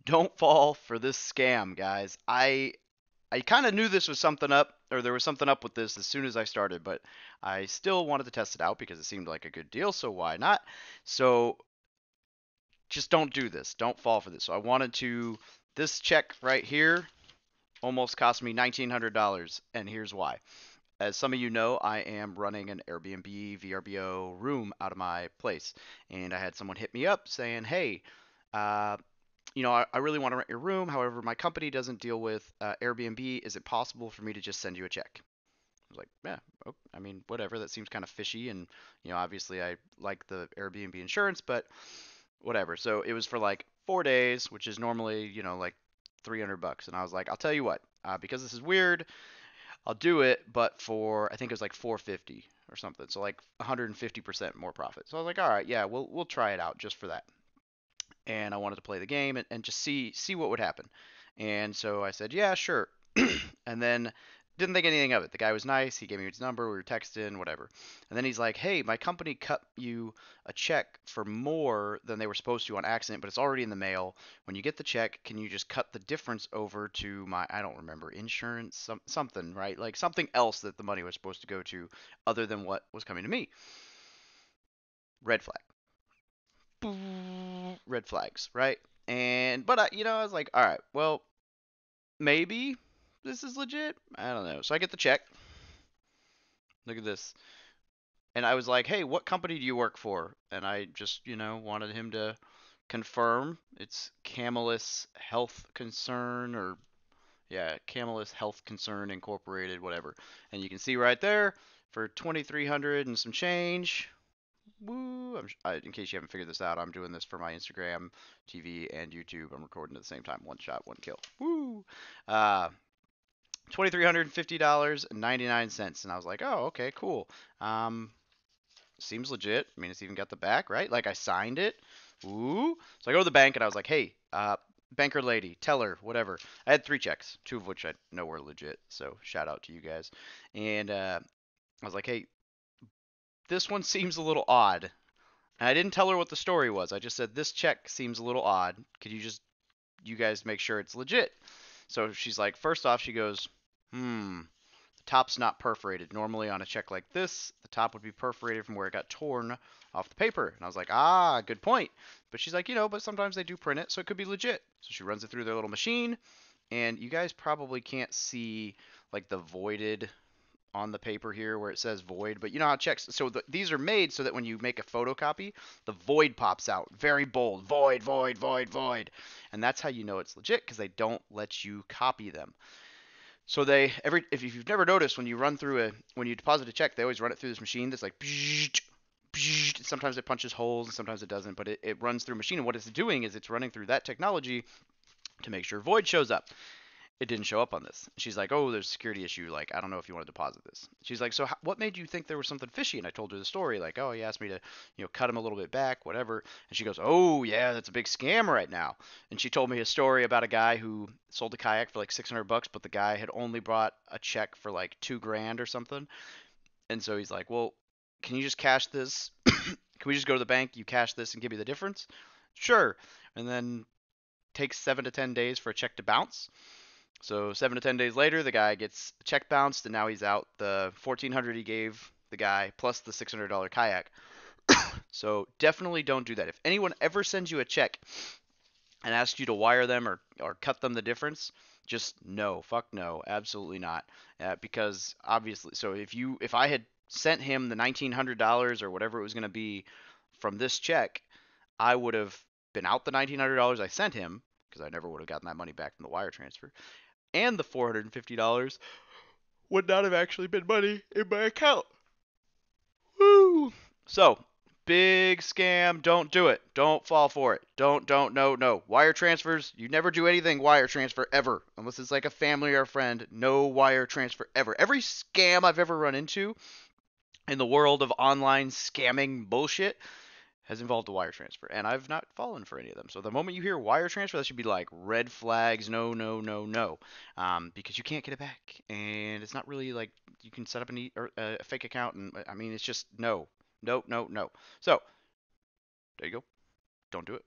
Don't fall for this scam, guys. I kind of knew this was something up, or there was something up with this as soon as I started, but I still wanted to test it out because it seemed like a good deal, so why not? So just don't do this. Don't fall for this. So I wanted to. This check right here almost cost me $1,900, and here's why. As some of you know, I am running an Airbnb VRBO room out of my place, and I had someone hit me up saying, "Hey, uh, I really want to rent your room. However, my company doesn't deal with Airbnb. Is it possible for me to just send you a check?" I was like, "Yeah, I mean, whatever. That seems kind of fishy, and obviously I like the Airbnb insurance, but whatever." So it was for like 4 days, which is normally like $300, and I was like, "I'll tell you what, because this is weird, I'll do it, but for I think it was like 450 or something, so like 150% more profit." So I was like, "All right, yeah, we'll try it out just for that." And I wanted to play the game and just see what would happen. And so I said, "Yeah, sure." And then didn't think anything of it. The guy was nice. He gave me his number. We were texting, whatever. And then he's like, "Hey, my company cut you a check for more than they were supposed to on accident, but it's already in the mail. When you get the check, can you just cut the difference over to my, I don't remember, insurance, something, right? Like something else that the money was supposed to go to other than what was coming to me." Red flag. Red flags, right? And but I was like, all right, well, maybe this is legit. I don't know. So I get the check. Look at this. And I was like, "Hey, what company do you work for?" And I just, wanted him to confirm. It's Camelus Health Concern, or yeah, Camelus Health Concern Incorporated, whatever. And you can see right there for 2,300 and some change. Woo! In case you haven't figured this out, I'm doing this for my Instagram, TV, and YouTube. I'm recording at the same time. One shot, one kill. Woo! Uh, $2,350.99, and I was like, "Oh, okay, cool. Um, Seems legit. I mean, it's even got the back, right? Like I signed it. Ooh!" So I go to the bank and I was like, "Hey, banker lady, teller, whatever." I had three checks, two of which I know were legit. So shout out to you guys. And I was like, "Hey, this one seems a little odd." And I didn't tell her what the story was. I just said, "This check seems a little odd. Could you guys make sure it's legit?" So she's like, first off, she goes, the top's not perforated. Normally on a check like this, the top would be perforated from where it got torn off the paper." And I was like, "Ah, good point." But she's like, "But sometimes they do print it, so it could be legit." So she runs it through their little machine, and you guys probably can't see like the voided on the paper here where it says void, but you know how checks, so these are made so that when you make a photocopy, the void pops out very bold, void, void, void, void. And that's how you know it's legit, because they don't let you copy them. So if you've never noticed, when you deposit a check, they always run it through this machine that's like sometimes it punches holes and sometimes it doesn't, but it runs through a machine, and what it's doing is it's running through that technology to make sure void shows up. It didn't show up on this. She's like, "Oh, there's a security issue. Like, I don't know if you want to deposit this." She's like, "So what made you think there was something fishy?" And I told her the story, like, "Oh, he asked me to, cut him a little bit back, whatever." And she goes, "Oh, yeah, that's a big scam right now." And she told me a story about a guy who sold a kayak for like $600, but the guy had only brought a check for like 2 grand or something. And so he's like, "Well, can you just cash this? Can we just go to the bank, you cash this, and give me the difference?" Sure. And then takes 7 to 10 days for a check to bounce. So 7 to 10 days later, the guy gets a check bounced, and now he's out the 1,400 he gave the guy plus the $600 kayak. So definitely don't do that. If anyone ever sends you a check and asks you to wire them or cut them the difference, just no, fuck no, absolutely not. Because obviously, so if I had sent him the $1,900 or whatever it was going to be from this check, I would have been out the $1,900 I sent him, because I never would have gotten that money back from the wire transfer, and the $450 would not have actually been money in my account. Woo! So, big scam. Don't do it. Don't fall for it. Don't, no, no. Wire transfers, you never do anything wire transfer ever. Unless it's like a family or a friend. No wire transfer ever. Every scam I've ever run into in the world of online scamming bullshit has involved a wire transfer, and I've not fallen for any of them. So the moment you hear wire transfer, that should be like red flags. No, no, no, no, because you can't get it back, and it's not really like you can set up a fake account, and I mean it's just no, no, no, no. So there you go. Don't do it.